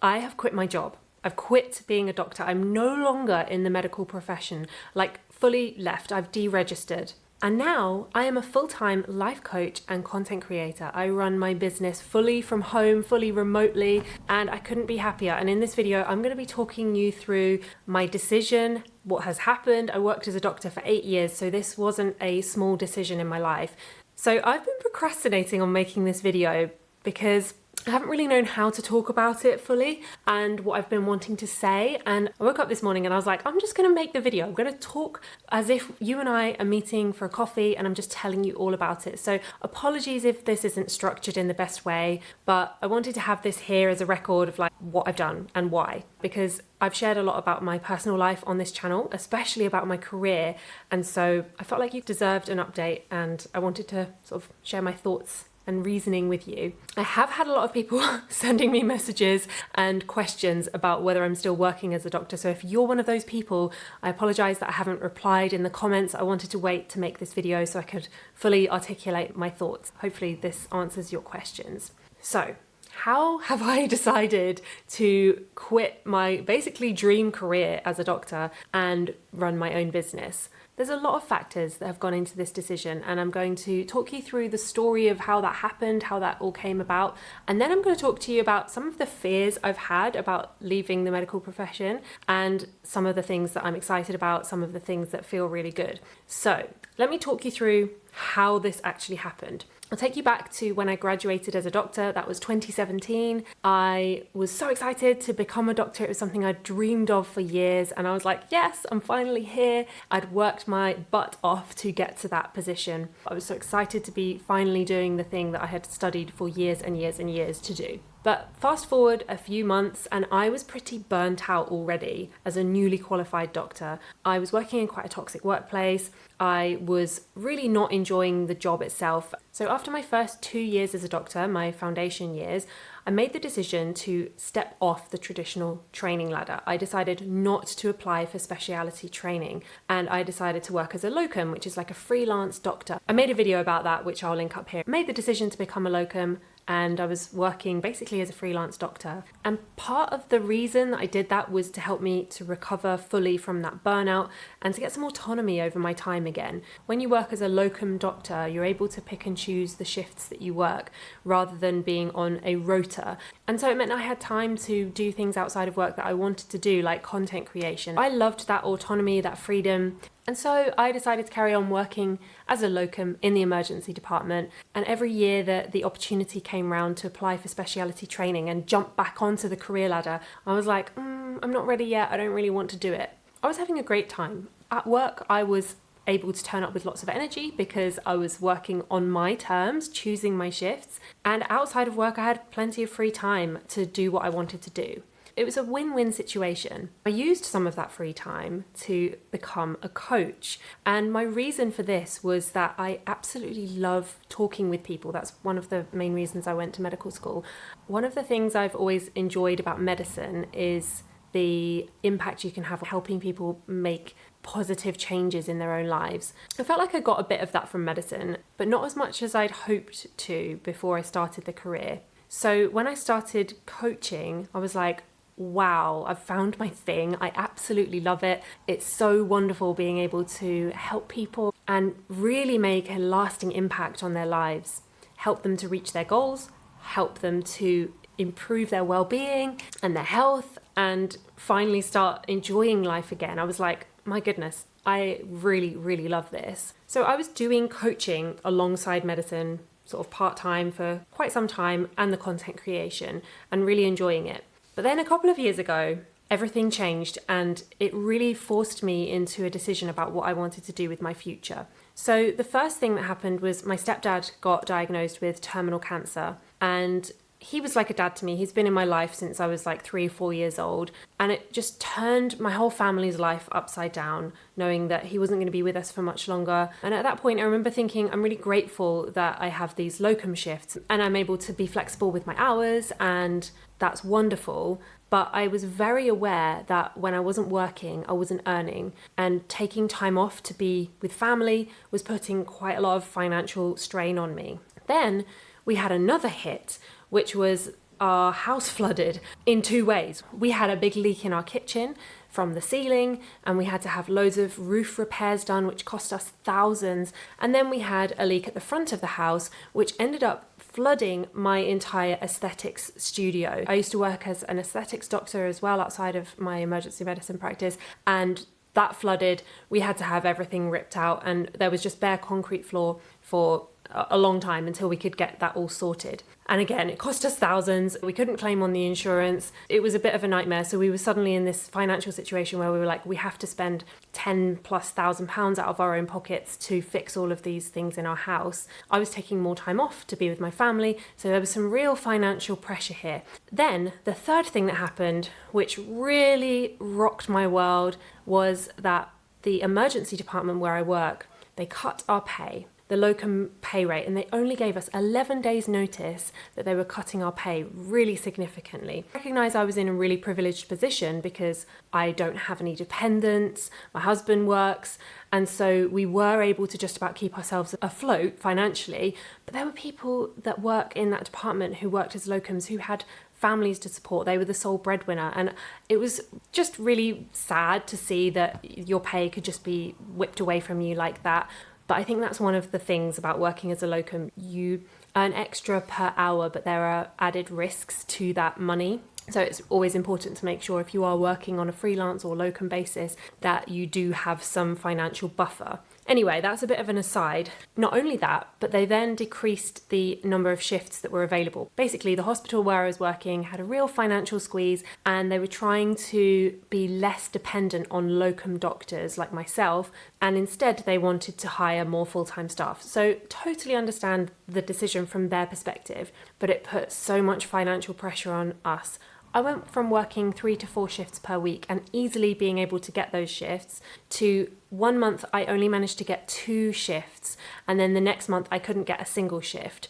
I have quit my job. I've quit being a doctor. I'm no longer in the medical profession, like fully left. I've deregistered. And now I am a full-time life coach and content creator. I run my business fully from home, fully remotely, and I couldn't be happier. And in this video, I'm going to be talking you through my decision, what has happened. I worked as a doctor for 8 years, so this wasn't a small decision in my life. So I've been procrastinating on making this video because I haven't really known how to talk about it fully and what I've been wanting to say. And I woke up this morning and I was like, I'm just going to make the video. I'm going to talk as if you and I are meeting for a coffee and I'm just telling you all about it. So apologies if this isn't structured in the best way, but I wanted to have this here as a record of like what I've done and why, because I've shared a lot about my personal life on this channel, especially about my career. And so I felt like you deserved an update and I wanted to sort of share my thoughts and reasoning with you. I have had a lot of people sending me messages and questions about whether I'm still working as a doctor. So if you're one of those people, I apologize that I haven't replied in the comments. I wanted to wait to make this video so I could fully articulate my thoughts. Hopefully this answers your questions. So how have I decided to quit my basically dream career as a doctor and run my own business? There's a lot of factors that have gone into this decision, and I'm going to talk you through the story of how that happened, how that all came about, and then I'm going to talk to you about some of the fears I've had about leaving the medical profession and some of the things that I'm excited about, some of the things that feel really good. So let me talk you through how this actually happened. I'll take you back to when I graduated as a doctor. That was 2017. I was so excited to become a doctor. It was something I dreamed of for years. And I was like, yes, I'm finally here. I'd worked my butt off to get to that position. I was so excited to be finally doing the thing that I had studied for years and years and years to do. But fast forward a few months and I was pretty burnt out already as a newly qualified doctor. I was working in quite a toxic workplace. I was really not enjoying the job itself. So after my first 2 years as a doctor, my foundation years, I made the decision to step off the traditional training ladder. I decided not to apply for specialty training and I decided to work as a locum, which is like a freelance doctor. I made a video about that, which I'll link up here. I made the decision to become a locum and I was working basically as a freelance doctor. And part of the reason that I did that was to help me to recover fully from that burnout and to get some autonomy over my time again. When you work as a locum doctor, you're able to pick and choose the shifts that you work rather than being on a rota. And so it meant I had time to do things outside of work that I wanted to do, like content creation. I loved that autonomy, that freedom. And so I decided to carry on working as a locum in the emergency department. And every year that the opportunity came round to apply for specialty training and jump back onto the career ladder, I was like, I'm not ready yet. I don't really want to do it. I was having a great time. At work, I was able to turn up with lots of energy because I was working on my terms, choosing my shifts. And outside of work, I had plenty of free time to do what I wanted to do. It was a win-win situation. I used some of that free time to become a coach. And my reason for this was that I absolutely love talking with people. That's one of the main reasons I went to medical school. One of the things I've always enjoyed about medicine is the impact you can have helping people make positive changes in their own lives. I felt like I got a bit of that from medicine, but not as much as I'd hoped to before I started the career. So when I started coaching, I was like, wow, I've found my thing. I absolutely love it. It's so wonderful being able to help people and really make a lasting impact on their lives, help them to reach their goals, help them to improve their well-being and their health, and finally start enjoying life again. I was like, my goodness, I really, really love this. So I was doing coaching alongside medicine, sort of part-time for quite some time, and the content creation, and really enjoying it. But then a couple of years ago, everything changed and it really forced me into a decision about what I wanted to do with my future. So the first thing that happened was my stepdad got diagnosed with terminal cancer, and he was like a dad to me. He's been in my life since I was like 3 or 4 years old, and it just turned my whole family's life upside down, knowing that he wasn't going to be with us for much longer. And at that point, I remember thinking, I'm really grateful that I have these locum shifts and I'm able to be flexible with my hours, and that's wonderful. But I was very aware that when I wasn't working, I wasn't earning, and taking time off to be with family was putting quite a lot of financial strain on me. Then we had another hit, which was our house flooded in two ways. We had a big leak in our kitchen from the ceiling, and we had to have loads of roof repairs done, which cost us thousands. And then we had a leak at the front of the house, which ended up flooding my entire aesthetics studio. I used to work as an aesthetics doctor as well outside of my emergency medicine practice, and that flooded. We had to have everything ripped out, and there was just bare concrete floor for a long time until we could get that all sorted. And again, it cost us thousands. We couldn't claim on the insurance. It was a bit of a nightmare. So we were suddenly in this financial situation where we were like, we have to spend £10,000+ out of our own pockets to fix all of these things in our house. I was taking more time off to be with my family, so there was some real financial pressure here. Then the third thing that happened, which really rocked my world, was that the emergency department where I work, they cut our pay, the locum pay rate, and they only gave us 11 days notice that they were cutting our pay really significantly. I recognise I was in a really privileged position because I don't have any dependents, my husband works, and so we were able to just about keep ourselves afloat financially. But there were people that work in that department who worked as locums who had families to support. They were the sole breadwinner, and it was just really sad to see that your pay could just be whipped away from you like that. But I think that's one of the things about working as a locum. You earn extra per hour, but there are added risks to that money. So it's always important to make sure if you are working on a freelance or locum basis that you do have some financial buffer. Anyway, that's a bit of an aside. Not only that, but they then decreased the number of shifts that were available. Basically, the hospital where I was working had a real financial squeeze, and they were trying to be less dependent on locum doctors like myself, and instead they wanted to hire more full-time staff. So totally understand the decision from their perspective, but it put so much financial pressure on us. I went from working 3 to 4 shifts per week and easily being able to get those shifts to 1 month I only managed to get 2 shifts, and then the next month I couldn't get a single shift.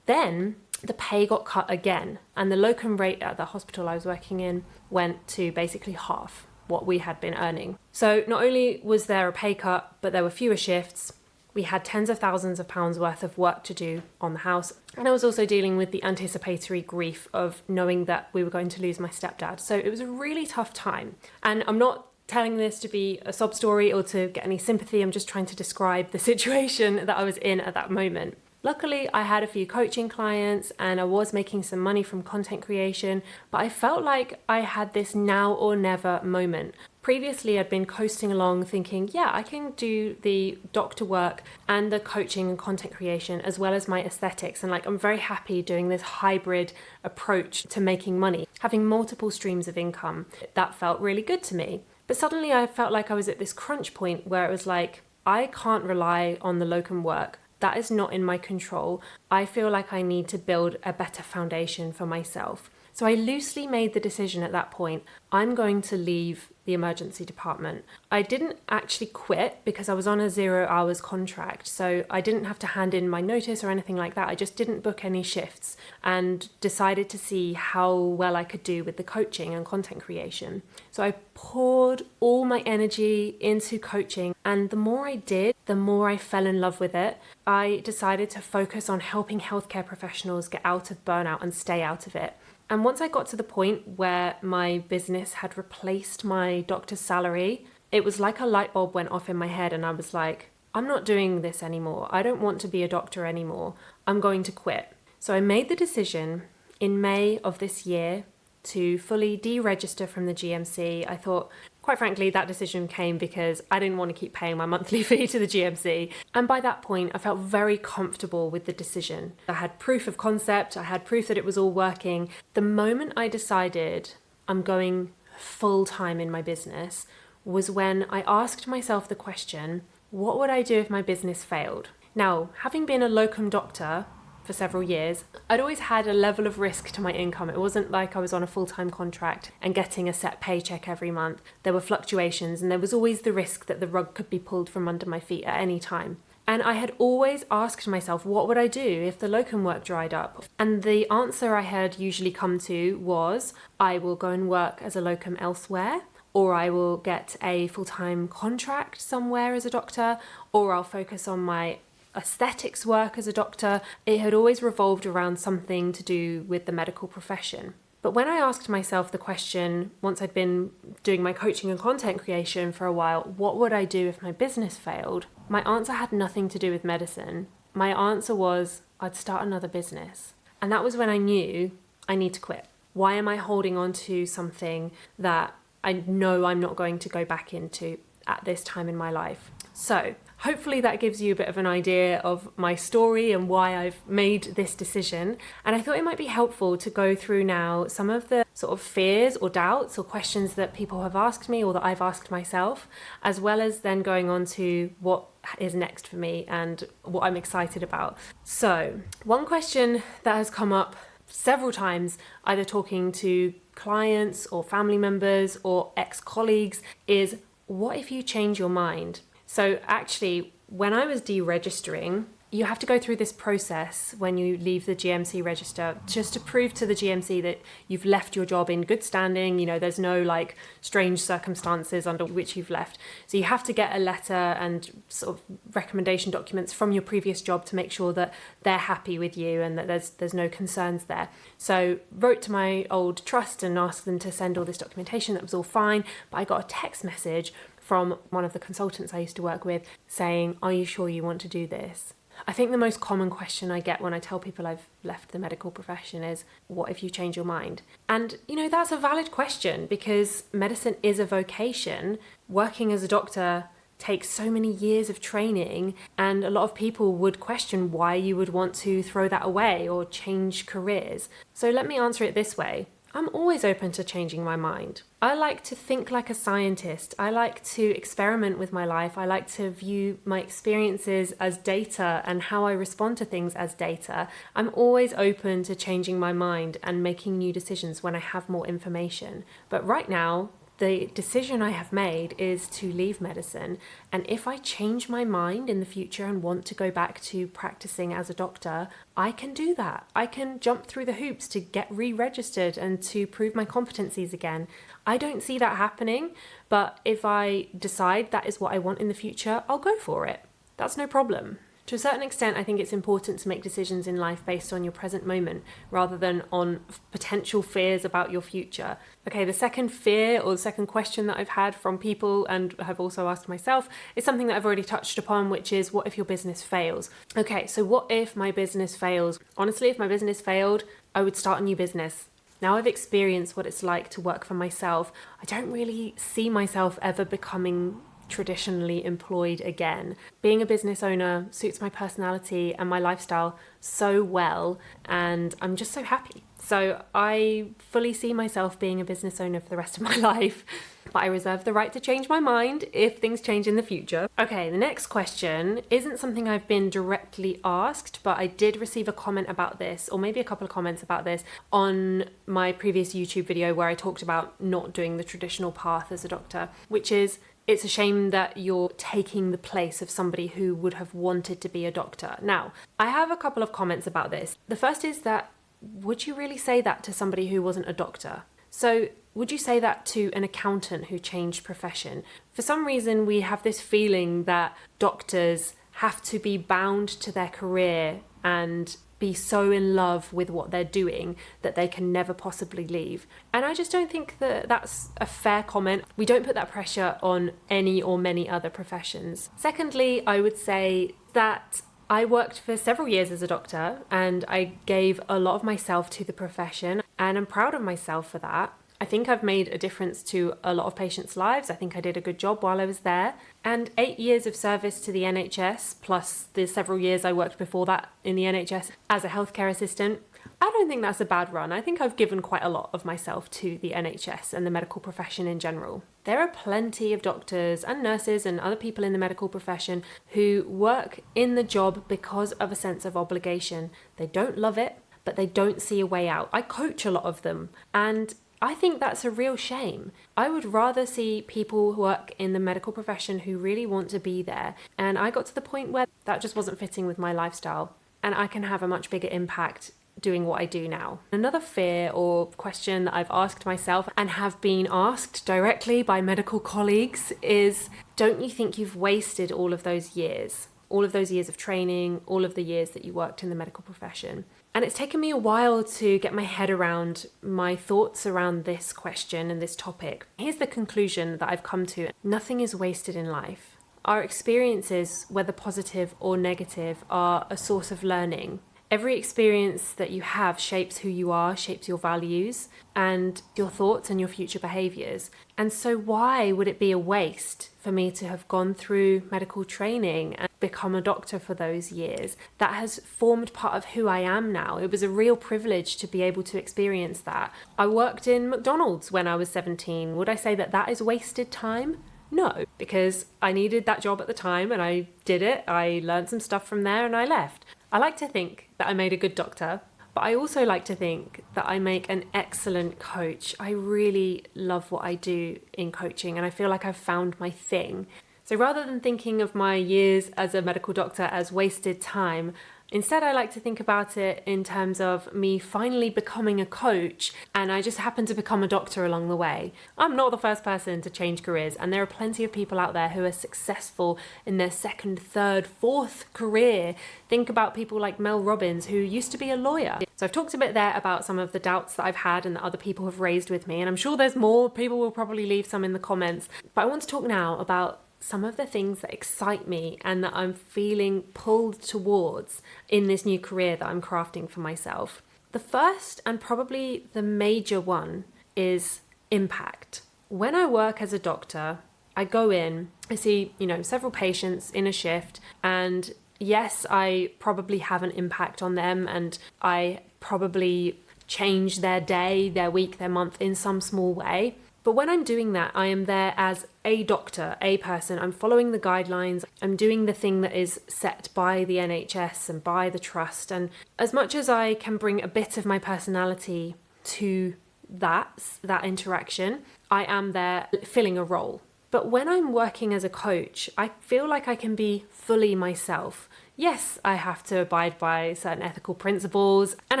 Then the pay got cut again, and the locum rate at the hospital I was working in went to basically half what we had been earning. So not only was there a pay cut, but there were fewer shifts. We had tens of thousands of pounds worth of work to do on the house. And I was also dealing with the anticipatory grief of knowing that we were going to lose my stepdad. So it was a really tough time. And I'm not telling this to be a sob story or to get any sympathy. I'm just trying to describe the situation that I was in at that moment. Luckily, I had a few coaching clients and I was making some money from content creation, but I felt like I had this now or never moment. Previously, I'd been coasting along thinking, yeah, I can do the doctor work and the coaching and content creation as well as my aesthetics. And like, I'm very happy doing this hybrid approach to making money, having multiple streams of income. That felt really good to me. But suddenly I felt like I was at this crunch point where it was like, I can't rely on the locum work. That is not in my control. I feel like I need to build a better foundation for myself. So I loosely made the decision at that point, I'm going to leave the emergency department. I didn't actually quit because I was on a 0 hours contract. So I didn't have to hand in my notice or anything like that. I just didn't book any shifts and decided to see how well I could do with the coaching and content creation. So I poured all my energy into coaching, and the more I did, the more I fell in love with it. I decided to focus on helping healthcare professionals get out of burnout and stay out of it. And once I got to the point where my business had replaced my doctor's salary, it was like a light bulb went off in my head, and I was like, I'm not doing this anymore. I don't want to be a doctor anymore. I'm going to quit. So I made the decision in May of this year to fully deregister from the GMC. I thought, quite frankly, that decision came because I didn't want to keep paying my monthly fee to the GMC. And by that point, I felt very comfortable with the decision. I had proof of concept. I had proof that it was all working. The moment I decided I'm going full-time in my business was when I asked myself the question, what would I do if my business failed? Now, having been a locum doctor for several years, I'd always had a level of risk to my income. It wasn't like I was on a full-time contract and getting a set paycheck every month. There were fluctuations, and there was always the risk that the rug could be pulled from under my feet at any time. And I had always asked myself, what would I do if the locum work dried up? And the answer I had usually come to was, I will go and work as a locum elsewhere, or I will get a full-time contract somewhere as a doctor, or I'll focus on my aesthetics work as a doctor. It had always revolved around something to do with the medical profession. But when I asked myself the question, once I'd been doing my coaching and content creation for a while, what would I do if my business failed? My answer had nothing to do with medicine. My answer was, I'd start another business. And that was when I knew I need to quit. Why am I holding on to something that I know I'm not going to go back into at this time in my life? So hopefully that gives you a bit of an idea of my story and why I've made this decision. And I thought it might be helpful to go through now some of the sort of fears or doubts or questions that people have asked me or that I've asked myself, as well as then going on to what is next for me and what I'm excited about. So one question that has come up several times, either talking to clients or family members or ex-colleagues, is what if you change your mind? So actually, when I was deregistering, you have to go through this process when you leave the GMC register just to prove to the GMC that you've left your job in good standing. You know, there's no like strange circumstances under which you've left. So you have to get a letter and sort of recommendation documents from your previous job to make sure that they're happy with you and that there's no concerns there. So wrote to my old trust and asked them to send all this documentation. That was all fine, but I got a text message from one of the consultants I used to work with saying, "Are you sure you want to do this?" I think the most common question I get when I tell people I've left the medical profession is, what if you change your mind? And, you know, that's a valid question because medicine is a vocation. Working as a doctor takes so many years of training, and a lot of people would question why you would want to throw that away or change careers. So let me answer it this way. I'm always open to changing my mind. I like to think like a scientist. I like to experiment with my life. I like to view my experiences as data and how I respond to things as data. I'm always open to changing my mind and making new decisions when I have more information. But right now, the decision I have made is to leave medicine. And if I change my mind in the future and want to go back to practicing as a doctor, I can do that. I can jump through the hoops to get re-registered and to prove my competencies again. I don't see that happening, but if I decide that is what I want in the future, I'll go for it. That's no problem. To a certain extent, I think it's important to make decisions in life based on your present moment rather than on potential fears about your future. Okay, the second fear or the second question that I've had from people and have also asked myself is something that I've already touched upon, which is what if your business fails? Okay, so what if my business fails? Honestly, if my business failed, I would start a new business. Now I've experienced what it's like to work for myself. I don't really see myself ever becoming traditionally employed again. Being a business owner suits my personality and my lifestyle so well, and I'm just so happy. So I fully see myself being a business owner for the rest of my life, but I reserve the right to change my mind if things change in the future. Okay, the next question isn't something I've been directly asked, but I did receive a comment about this, or maybe a couple of comments about this, on my previous YouTube video where I talked about not doing the traditional path as a doctor, which is, it's a shame that you're taking the place of somebody who would have wanted to be a doctor. Now, I have a couple of comments about this. The first is that, would you really say that to somebody who wasn't a doctor? So would you say that to an accountant who changed profession? For some reason, we have this feeling that doctors have to be bound to their career and be so in love with what they're doing that they can never possibly leave. And I just don't think that that's a fair comment. We don't put that pressure on any or many other professions. Secondly, I would say that I worked for several years as a doctor and I gave a lot of myself to the profession, and I'm proud of myself for that. I think I've made a difference to a lot of patients' lives. I think I did a good job while I was there. And 8 years of service to the NHS, plus the several years I worked before that in the NHS as a healthcare assistant, I don't think that's a bad run. I think I've given quite a lot of myself to the NHS and the medical profession in general. There are plenty of doctors and nurses and other people in the medical profession who work in the job because of a sense of obligation. They don't love it, but they don't see a way out. I coach a lot of them, and I think that's a real shame. I would rather see people who work in the medical profession who really want to be there. And I got to the point where that just wasn't fitting with my lifestyle, and I can have a much bigger impact doing what I do now. Another fear or question that I've asked myself and have been asked directly by medical colleagues is, don't you think you've wasted all of those years? all of those years of training, all of the years that you worked in the medical profession. And it's taken me a while to get my head around my thoughts around this question and this topic. Here's the conclusion that I've come to. Nothing is wasted in life. Our experiences, whether positive or negative, are a source of learning. Every experience that you have shapes who you are, shapes your values and your thoughts and your future behaviors. And so why would it be a waste for me to have gone through medical training and become a doctor for those years? That has formed part of who I am now. It was a real privilege to be able to experience that. I worked in McDonald's when I was 17. Would I say that that is wasted time? No, because I needed that job at the time and I did it. I learned some stuff from there and I left. I like to think that I made a good doctor, but I also like to think that I make an excellent coach. I really love what I do in coaching and I feel like I've found my thing. So rather than thinking of my years as a medical doctor as wasted time, instead, I like to think about it in terms of me finally becoming a coach, and I just happened to become a doctor along the way. I'm not the first person to change careers, and there are plenty of people out there who are successful in their second, third, fourth career. Think about people like Mel Robbins, who used to be a lawyer. So I've talked a bit there about some of the doubts that I've had and that other people have raised with me, and I'm sure there's more. People will probably leave some in the comments. But I want to talk now about some of the things that excite me and that I'm feeling pulled towards in this new career that I'm crafting for myself. The first and probably the major one is impact. When I work as a doctor, I go in, I see, several patients in a shift, and yes, I probably have an impact on them and I probably change their day, their week, their month in some small way. But when I'm doing that, I am there as a doctor, a person. I'm following the guidelines. I'm doing the thing that is set by the NHS and by the trust. And as much as I can bring a bit of my personality to that interaction, I am there filling a role. But when I'm working as a coach, I feel like I can be fully myself. Yes, I have to abide by certain ethical principles and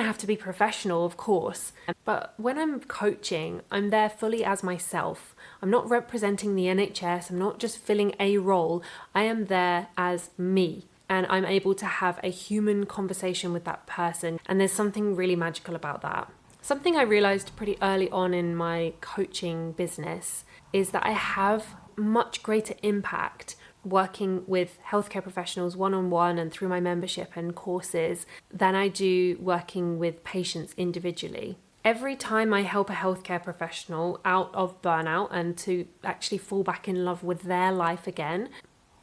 I have to be professional, of course. But when I'm coaching, I'm there fully as myself. I'm not representing the NHS. I'm not just filling a role. I am there as me. And I'm able to have a human conversation with that person. And there's something really magical about that. Something I realized pretty early on in my coaching business is that I have much greater impact working with healthcare professionals one-on-one and through my membership and courses than I do working with patients individually. Every time I help a healthcare professional out of burnout and to actually fall back in love with their life again,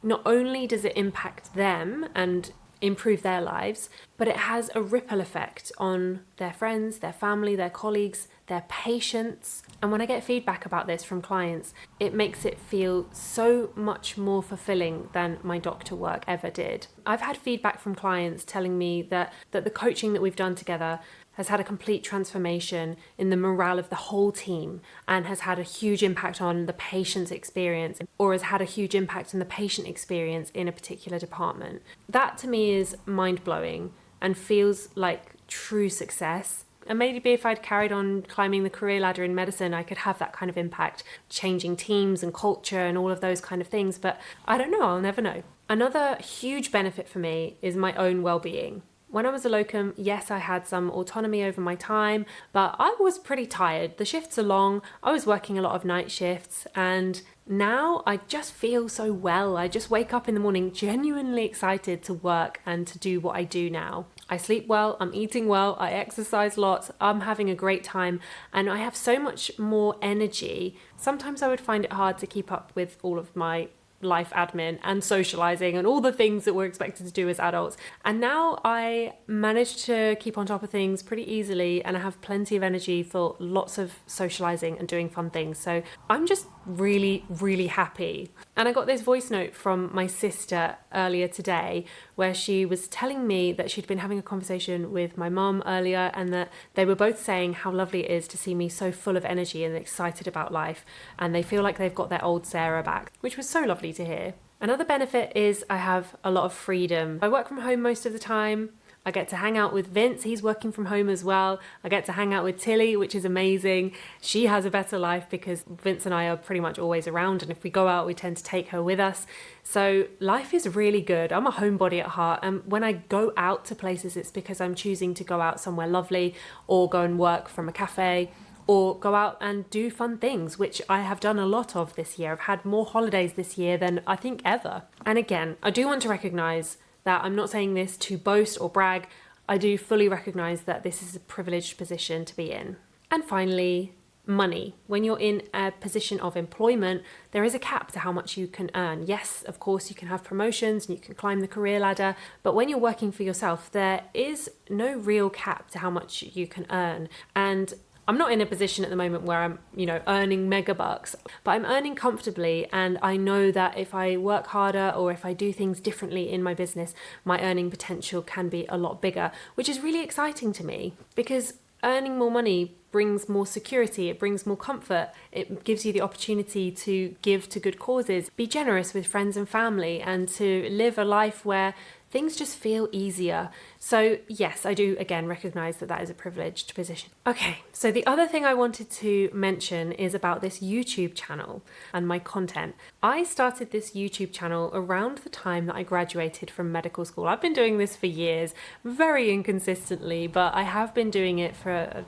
not only does it impact them and improve their lives, but it has a ripple effect on their friends, their family, their colleagues, their patients. And when I get feedback about this from clients, it makes it feel so much more fulfilling than my doctor work ever did. I've had feedback from clients telling me that the coaching that we've done together has had a complete transformation in the morale of the whole team and has had a huge impact on the patient's experience, or has had a huge impact on the patient experience in a particular department. That to me is mind-blowing and feels like true success. And maybe if I'd carried on climbing the career ladder in medicine, I could have that kind of impact, changing teams and culture and all of those kind of things. But I don't know, I'll never know. Another huge benefit for me is my own well-being. When I was a locum, yes, I had some autonomy over my time, but I was pretty tired. The shifts are long. I was working a lot of night shifts, and now I just feel so well. I just wake up in the morning genuinely excited to work and to do what I do now. I sleep well, I'm eating well, I exercise lots, I'm having a great time, and I have so much more energy. Sometimes I would find it hard to keep up with all of my life admin and socializing and all the things that we're expected to do as adults. And now I manage to keep on top of things pretty easily, and I have plenty of energy for lots of socializing and doing fun things. So I'm just really, really happy. And I got this voice note from my sister earlier today where she was telling me that she'd been having a conversation with my mum earlier, and that they were both saying how lovely it is to see me so full of energy and excited about life, and they feel like they've got their old Sarah back, which was so lovely to hear. Another benefit is I have a lot of freedom. I work from home most of the time. I get to hang out with Vince. He's working from home as well. I get to hang out with Tilly, which is amazing. She has a better life because Vince and I are pretty much always around. And if we go out, we tend to take her with us. So life is really good. I'm a homebody at heart. And when I go out to places, it's because I'm choosing to go out somewhere lovely or go and work from a cafe or go out and do fun things, which I have done a lot of this year. I've had more holidays this year than I think ever. And again, I do want to recognize that I'm not saying this to boast or brag. I do fully recognize that this is a privileged position to be in. And finally, money. When you're in a position of employment, there is a cap to how much you can earn. Yes, of course, you can have promotions and you can climb the career ladder, but when you're working for yourself, there is no real cap to how much you can earn. And I'm not in a position at the moment where I'm, earning mega bucks, but I'm earning comfortably. And I know that if I work harder or if I do things differently in my business, my earning potential can be a lot bigger, which is really exciting to me because earning more money brings more security, it brings more comfort, it gives you the opportunity to give to good causes, be generous with friends and family, and to live a life where things just feel easier. So yes, I do again recognize that that is a privileged position. Okay, so the other thing I wanted to mention is about this YouTube channel and my content. I started this YouTube channel around the time that I graduated from medical school. I've been doing this for years, very inconsistently, but I have been doing it for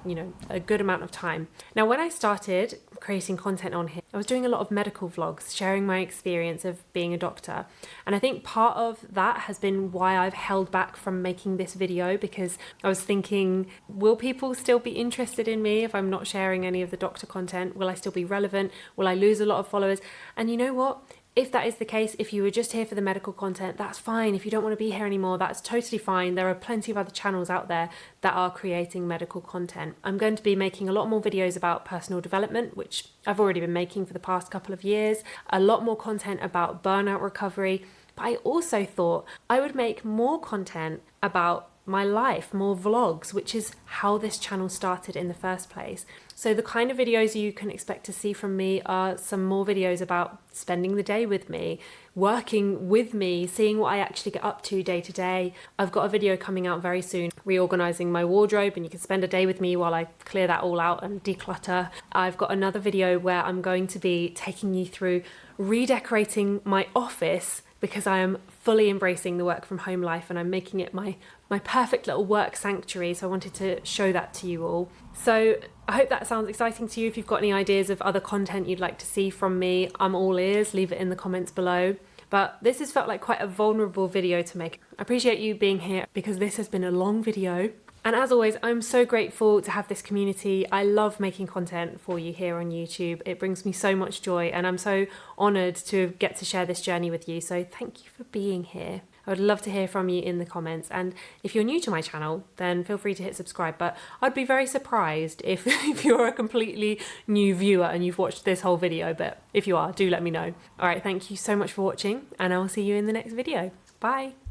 a good amount of time. Now, when I started creating content on here, I was doing a lot of medical vlogs, sharing my experience of being a doctor. And I think part of that has been why I've held back from making this video, because I was thinking, will people still be interested in me if I'm not sharing any of the doctor content? Will I still be relevant? Will I lose a lot of followers? And you know what? If that is the case, if you were just here for the medical content, that's fine. If you don't want to be here anymore, that's totally fine. There are plenty of other channels out there that are creating medical content. I'm going to be making a lot more videos about personal development, which I've already been making for the past couple of years, a lot more content about burnout recovery. But I also thought I would make more content about my life, more vlogs, which is how this channel started in the first place. So the kind of videos you can expect to see from me are some more videos about spending the day with me, working with me, seeing what I actually get up to day to day. I've got a video coming out very soon, reorganizing my wardrobe, and you can spend a day with me while I clear that all out and declutter. I've got another video where I'm going to be taking you through redecorating my office, because I am fully embracing the work from home life and I'm making it my perfect little work sanctuary. So I wanted to show that to you all. So I hope that sounds exciting to you. If you've got any ideas of other content you'd like to see from me, I'm all ears. Leave it in the comments below. But this has felt like quite a vulnerable video to make. I appreciate you being here because this has been a long video. And as always, I'm so grateful to have this community. I love making content for you here on YouTube. It brings me so much joy and I'm so honoured to get to share this journey with you. So thank you for being here. I would love to hear from you in the comments. And if you're new to my channel, then feel free to hit subscribe. But I'd be very surprised if you're a completely new viewer and you've watched this whole video. But if you are, do let me know. All right, thank you so much for watching and I will see you in the next video. Bye.